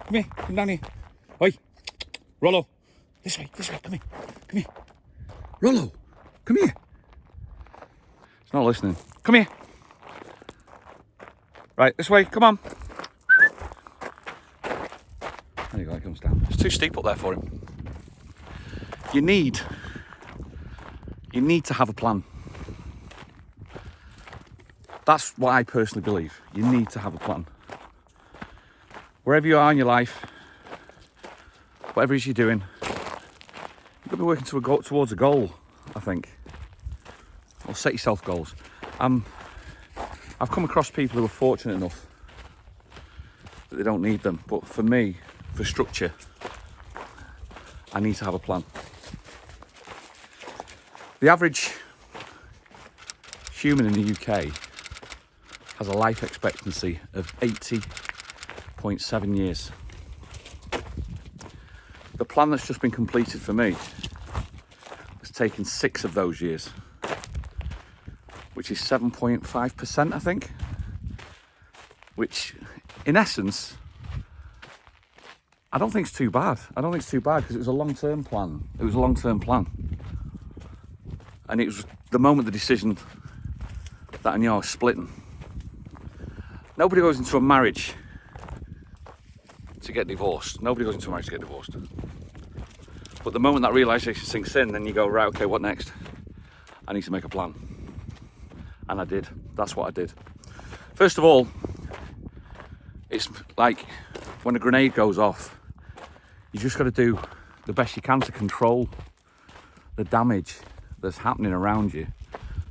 Come here. Come down here. Oi. Rollo. This way. Come here. Come here. Rollo. Come here. It's not listening. Come here. Right, this way. Come on. There you go. It comes down. It's too steep up there for him. You need to have a plan. That's what I personally believe. You need to have a plan. Wherever you are in your life, whatever it is you're doing, you've got to be working towards a goal, I think. Or set yourself goals. I've come across people who are fortunate enough that they don't need them. But for me, for structure, I need to have a plan. The average human in the UK has a life expectancy of 80.7 years. The plan that's just been completed for me has taken 6 of those years, which is 7.5%, I think, which in essence, I don't think it's too bad. Because it was a long-term plan. And it was the moment the decision that I knew I was splitting. Nobody goes into a marriage to get divorced. But the moment that realisation sinks in, then you go, right, okay, what next? I need to make a plan. And I did. That's what I did. First of all, it's like when a grenade goes off, you just got to do the best you can to control the damage that's happening around you.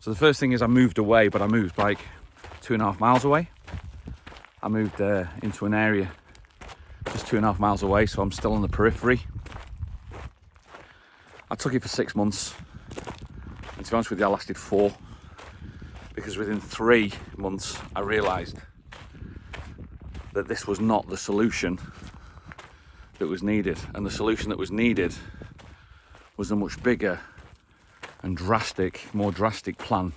So the first thing is I moved away, but I moved like 2.5 miles away. I moved into an area just 2.5 miles away, so I'm still on the periphery. I took it for 6 months, and to be honest with you, I lasted 4, because within 3 months I realised that this was not the solution that was needed, and the solution that was needed was a much bigger and more drastic plan,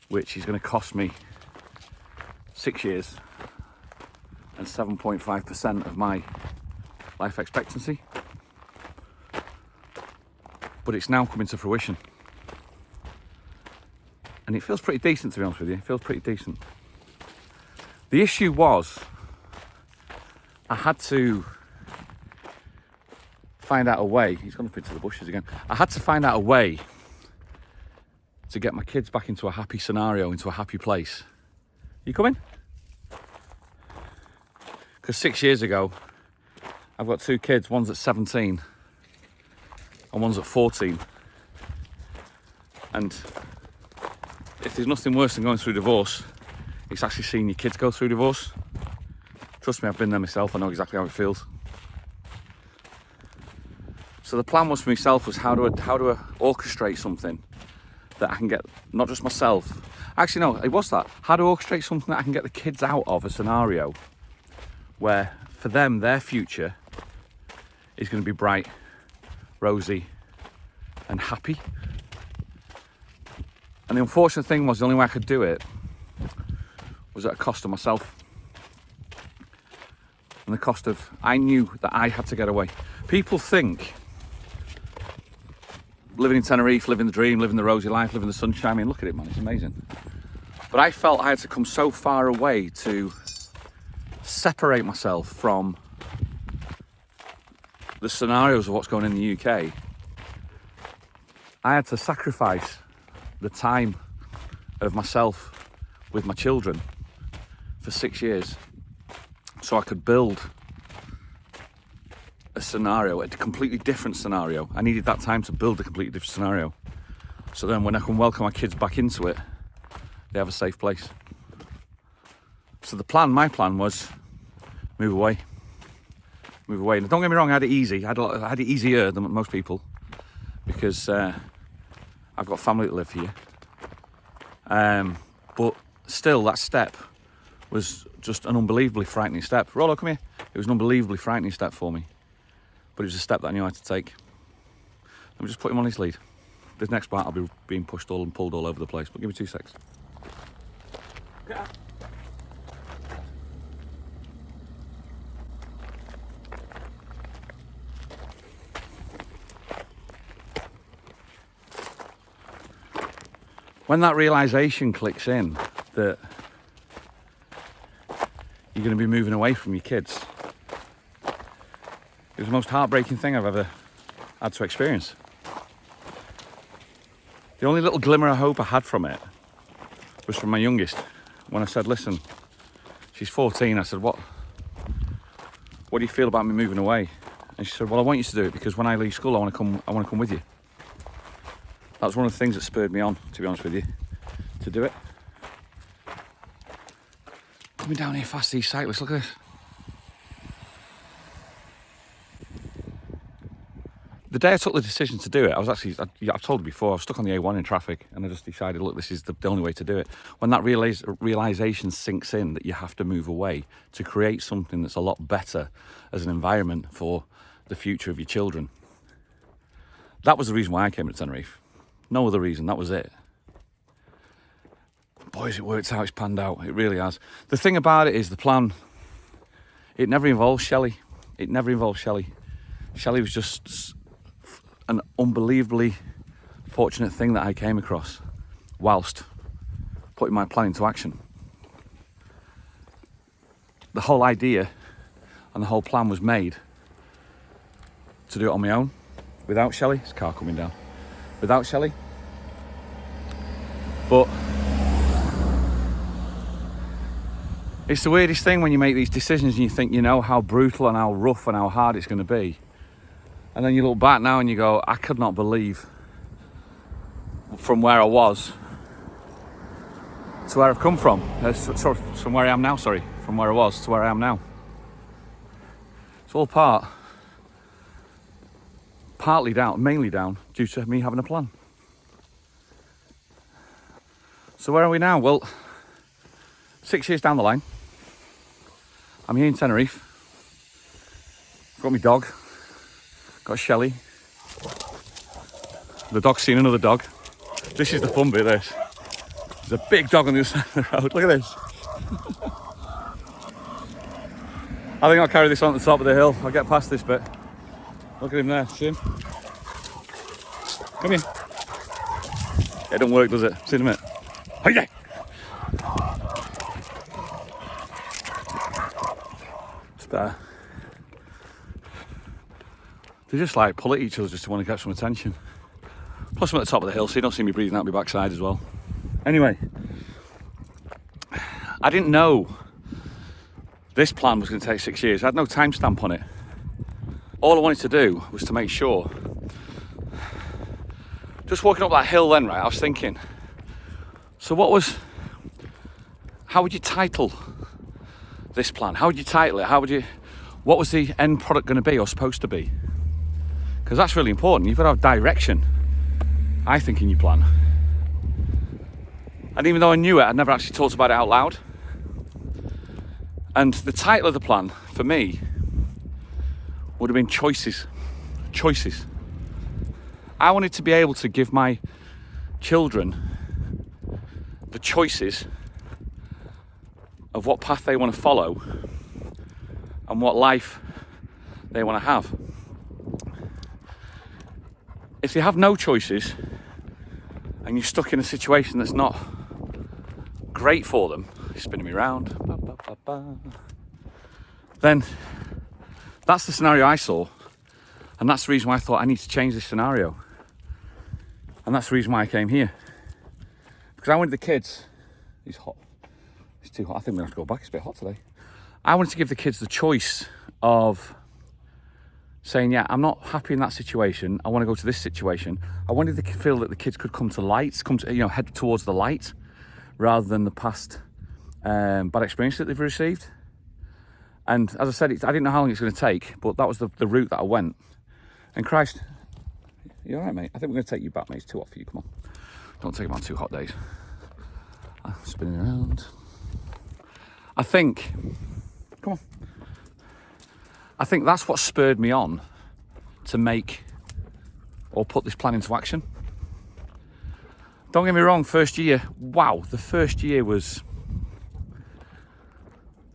which is going to cost me 6 years and 7.5% of my life expectancy. But it's now coming to fruition. And it feels pretty decent, to be honest with you. It feels pretty decent. The issue was, I had to find out a way. He's gone up into the bushes again. I had to find out a way to get my kids back into a happy scenario, into a happy place. You coming? Because 6 years ago, I've got 2 kids. One's at 17 and one's at 14. And if there's nothing worse than going through divorce, it's actually seeing your kids go through divorce. Trust me, I've been there myself. I know exactly how it feels. So the plan was for myself was how do I orchestrate something that I can get not just myself. Actually, no, it was that. How to orchestrate something that I can get the kids out of a scenario where for them, their future is going to be bright, rosy, and happy. And the unfortunate thing was the only way I could do it was at a cost of myself. And the cost of, I knew that I had to get away. People think living in Tenerife, living the dream, living the rosy life, living the sunshine. I mean, look at it, man, it's amazing. But I felt I had to come so far away to separate myself from the scenarios of what's going on in the UK. I had to sacrifice the time of myself with my children for 6 years so I could build a scenario, a completely different scenario. I needed that time to build a completely different scenario. So then when I can welcome my kids back into it, they have a safe place. So my plan was move away. And don't get me wrong, I had it easy. I had it easier than most people because I've got family that live here. But still, that step was just an unbelievably frightening step. Rollo, come here. It was an unbelievably frightening step for me. But it was a step that I knew I had to take. Let me just put him on his lead. This next part I'll be being pushed and pulled all over the place, but give me 2 seconds. when that realization clicks in that you're going to be moving away from your kids, it was the most heartbreaking thing I've ever had to experience. The only little glimmer of hope I had from it was from my youngest. When I said, listen, she's 14, I said, what do you feel about me moving away? And she said, well, I want you to do it because when I leave school, I want to come with you. That was one of the things that spurred me on, to be honest with you, to do it. Coming down here fast, these cyclists, look at this. The day I took the decision to do it, I've told you before, I was stuck on the A1 in traffic and I just decided, look, this is the only way to do it. When that realisation sinks in that you have to move away to create something that's a lot better as an environment for the future of your children. That was the reason why I came to Tenerife. No other reason, that was it. Boys, it worked out, it's panned out, it really has. The thing about it is the plan, it never involved Shelley. It never involved Shelley. Shelley was just an unbelievably fortunate thing that I came across whilst putting my plan into action. The whole idea and the whole plan was made to do it on my own, without Shelley. There's a car coming down. Without Shelley. But it's the weirdest thing when you make these decisions and you think you know how brutal and how rough and how hard it's going to be. And then you look back now and you go, I could not believe from where I was to where I've come from. From where I am now, from where I was to where I am now. It's all mainly down due to me having a plan. So where are we now? Well, 6 years down the line, I'm here in Tenerife. I've got my dog. Got Shelley. The dog's seen another dog. This is the fun bit, this. There's a big dog on the other side of the road. Look at this. I think I'll carry this on the top of the hill. I'll get past this bit. Look at him there. See him? Come here. It don't work, does it? See him in a minute. Hey there. It's better. They just like pull at each other just to want to get some attention. Plus I'm at the top of the hill, so you don't see me breathing out my backside as well. Anyway, I didn't know this plan was going to take 6 years. I had no timestamp on it. All I wanted to do was to make sure. Just walking up that hill then, right, I was thinking, so how would you title this plan? How would you title it? What was the end product going to be or supposed to be? Because that's really important. You've got to have direction, I think, in your plan. And even though I knew it, I'd never actually talked about it out loud. And the title of the plan, for me, would have been choices. Choices. I wanted to be able to give my children the choices of what path they want to follow and what life they want to have. If they have no choices and you're stuck in a situation that's not great for them, spinning me round, then that's the scenario I saw, and that's the reason why I thought I need to change this scenario. And that's the reason why I came here. Because I wanted the kids, it's hot, it's too hot, I think we're gonna have to go back, it's a bit hot today. I wanted to give the kids the choice of saying, yeah, I'm not happy in that situation, I want to go to this situation. I wanted to feel that the kids could come to head towards the light rather than the past bad experience that they've received. And as I said, I didn't know how long it's going to take, but that was the route that I went. And Christ, you all right, mate? I think we're going to take you back, mate. It's too hot for you, come on. Don't take them on 2 hot days. I'm spinning around. I think that's what spurred me on to make or put this plan into action. Don't get me wrong, first year, wow, the first year was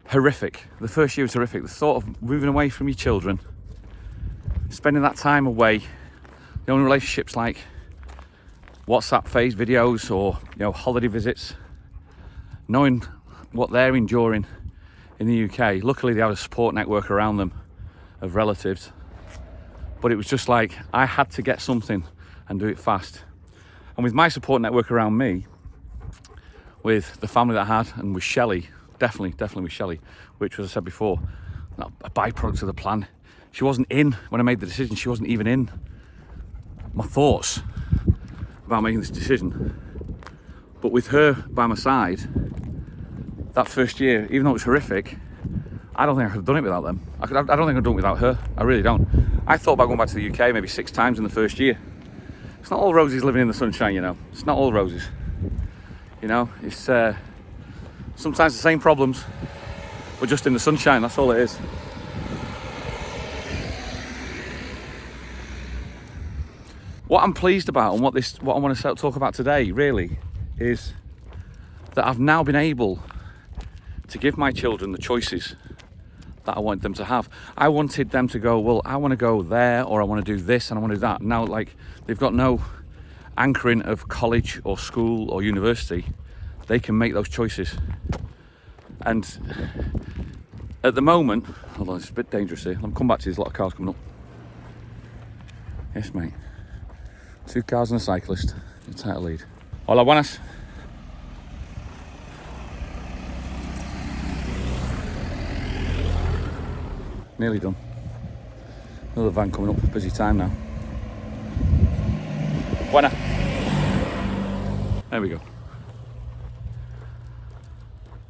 horrific. The first year was horrific. The thought of moving away from your children, spending that time away, the only relationships like WhatsApp phase videos or, you know, holiday visits, knowing what they're enduring in the UK. Luckily they have a support network around them of relatives, but it was just like I had to get something and do it fast. And with my support network around me, with the family that I had, and with Shelley, definitely with Shelley, which, as I said before, not a byproduct of the plan. She wasn't in when I made the decision. She wasn't even in my thoughts about making this decision. But with her by my side, that first year, even though it was horrific, I don't think I could have done it without them. I don't think I could have done it without her. I really don't. I thought about going back to the UK maybe 6 times in the first year. It's not all roses living in the sunshine, you know. It's not all roses. You know, it's sometimes the same problems, but just in the sunshine, that's all it is. What I'm pleased about and what I want to talk about today really is that I've now been able to give my children the choices that I want them to have. I wanted them to go, well, I want to go there, or I want to do this and I want to do that. Now, like, they've got no anchoring of college or school or university. They can make those choices. And at the moment, hold on, it's a bit dangerous here. I'll come back to you, there's a lot of cars coming up. Yes, mate. 2 cars and a cyclist. You're tight lead. Hola, buenas. Nearly done. Another van coming up. Busy time now. Buena. There we go.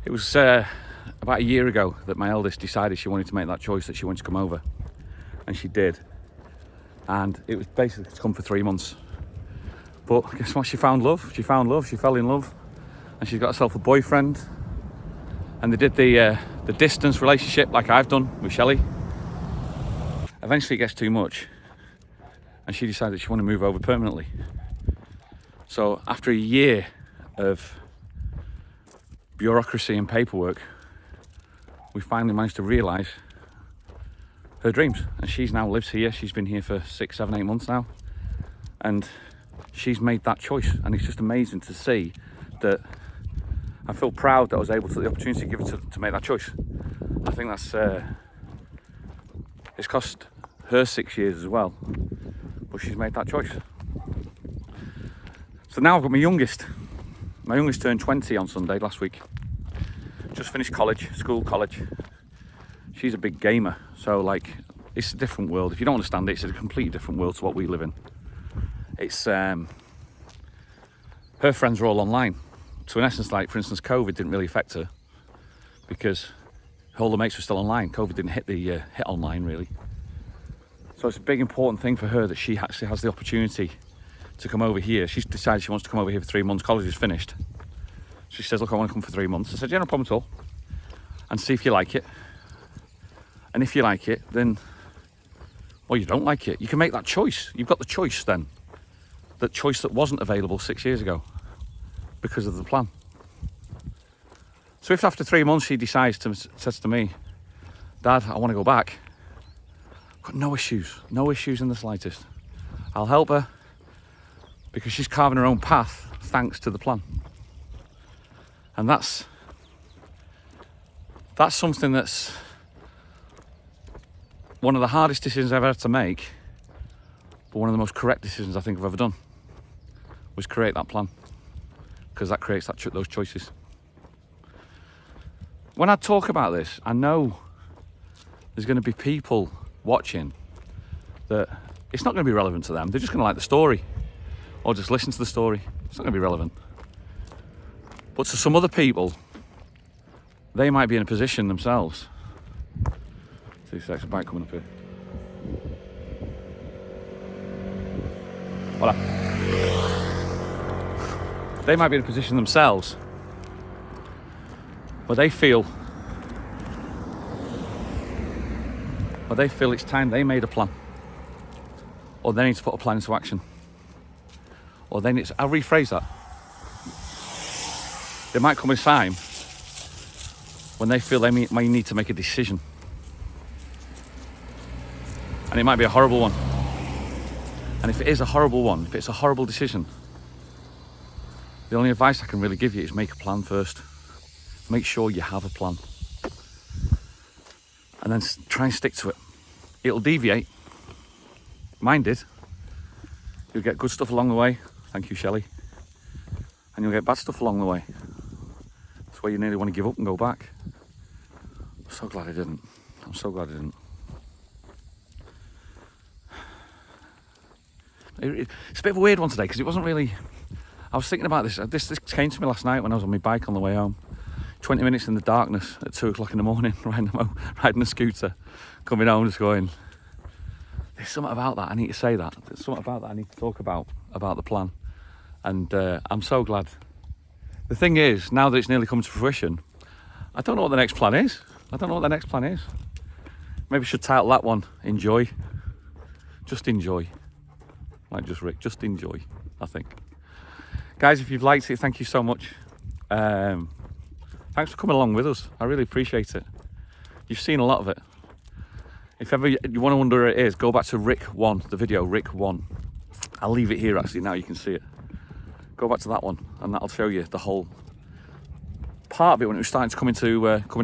It was about a year ago that my eldest decided she wanted to make that choice, that she wanted to come over. And she did. And it was basically to come for 3 months. But guess what? She found love. She fell in love. And she's got herself a boyfriend. And they did the distance relationship like I've done with Shelley. Eventually it gets too much. And she decided she wanted to move over permanently. So after a year of bureaucracy and paperwork, we finally managed to realise her dreams. And she's now lives here. She's been here for 6, 7, 8 months now. And she's made that choice. And it's just amazing to see that. I feel proud that I was able to the opportunity to give her to make that choice. I think that's it's cost her 6 years as well, but she's made that choice. So now I've got my youngest. My youngest turned 20 on Sunday last week. Just finished college. She's a big gamer, so like it's a different world. If you don't understand it, it's a completely different world to what we live in. It's her friends are all online. So in essence, like, for instance, COVID didn't really affect her because all the mates were still online. COVID didn't hit hit online, really. So it's a big, important thing for her that she actually has the opportunity to come over here. She's decided she wants to come over here for 3 months. College is finished. She says, look, I want to come for 3 months. I said, yeah, no problem at all. And see if you like it. And if you like it, then, well, you don't like it. You can make that choice. You've got the choice then. That choice that wasn't available 6 years ago. Because of the plan. So if after 3 months she says to me, Dad, I want to go back, I've got no issues in the slightest. I'll help her because she's carving her own path thanks to the plan. And that's something that's one of the hardest decisions I've ever had to make, but one of the most correct decisions I think I've ever done was create that plan. Because that creates those choices. When I talk about this, I know there's going to be people watching that it's not going to be relevant to them. They're just going to like the story or just listen to the story. It's not going to be relevant. But to some other people, they might be in a position themselves. 2 seconds, a bike coming up here. Voila. They might be in a position themselves where they feel it's time they made a plan, or they need to put a plan into action, or they need to, I'll rephrase that. There might come a time when they feel they may need to make a decision, and it might be a horrible one. And if it is a horrible one, if it's a horrible decision, The only advice I can really give you is make a plan first. Make sure you have a plan. And then try and stick to it. It'll deviate. Mine did. You'll get good stuff along the way. Thank you, Shelley. And you'll get bad stuff along the way. That's where you nearly want to give up and go back. I'm so glad I didn't. I'm so glad I didn't. It's a bit of a weird one today because it wasn't really... I was thinking about this. This came to me last night when I was on my bike on the way home. 20 minutes in the darkness at 2 o'clock in the morning, riding a scooter, coming home just going, there's something about that, I need to say that. There's something about that I need to talk about the plan. And I'm so glad. The thing is, now that it's nearly come to fruition, I don't know what the next plan is. Maybe I should title that one, Enjoy. Just enjoy. Like just Rick, just enjoy, I think. Guys, if you've liked it, thank you so much. Thanks for coming along with us. I really appreciate it. You've seen a lot of it. If ever you want to wonder where it is, go back to Rick 1, the video Rick 1. I'll leave it here actually, now you can see it. Go back to that one and that'll show you the whole part of it when it was starting to come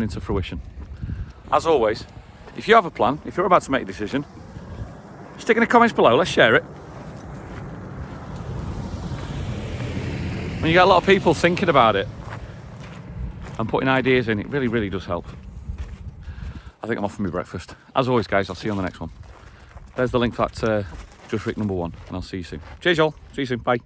into fruition. As always, if you have a plan, if you're about to make a decision, stick in the comments below, let's share it. When you get a lot of people thinking about it and putting ideas in, it really, really does help. I think I'm off for my breakfast. As always, guys, I'll see you on the next one. There's the link for that Just Rick number 1, and I'll see you soon. Cheers, y'all. See you soon. Bye.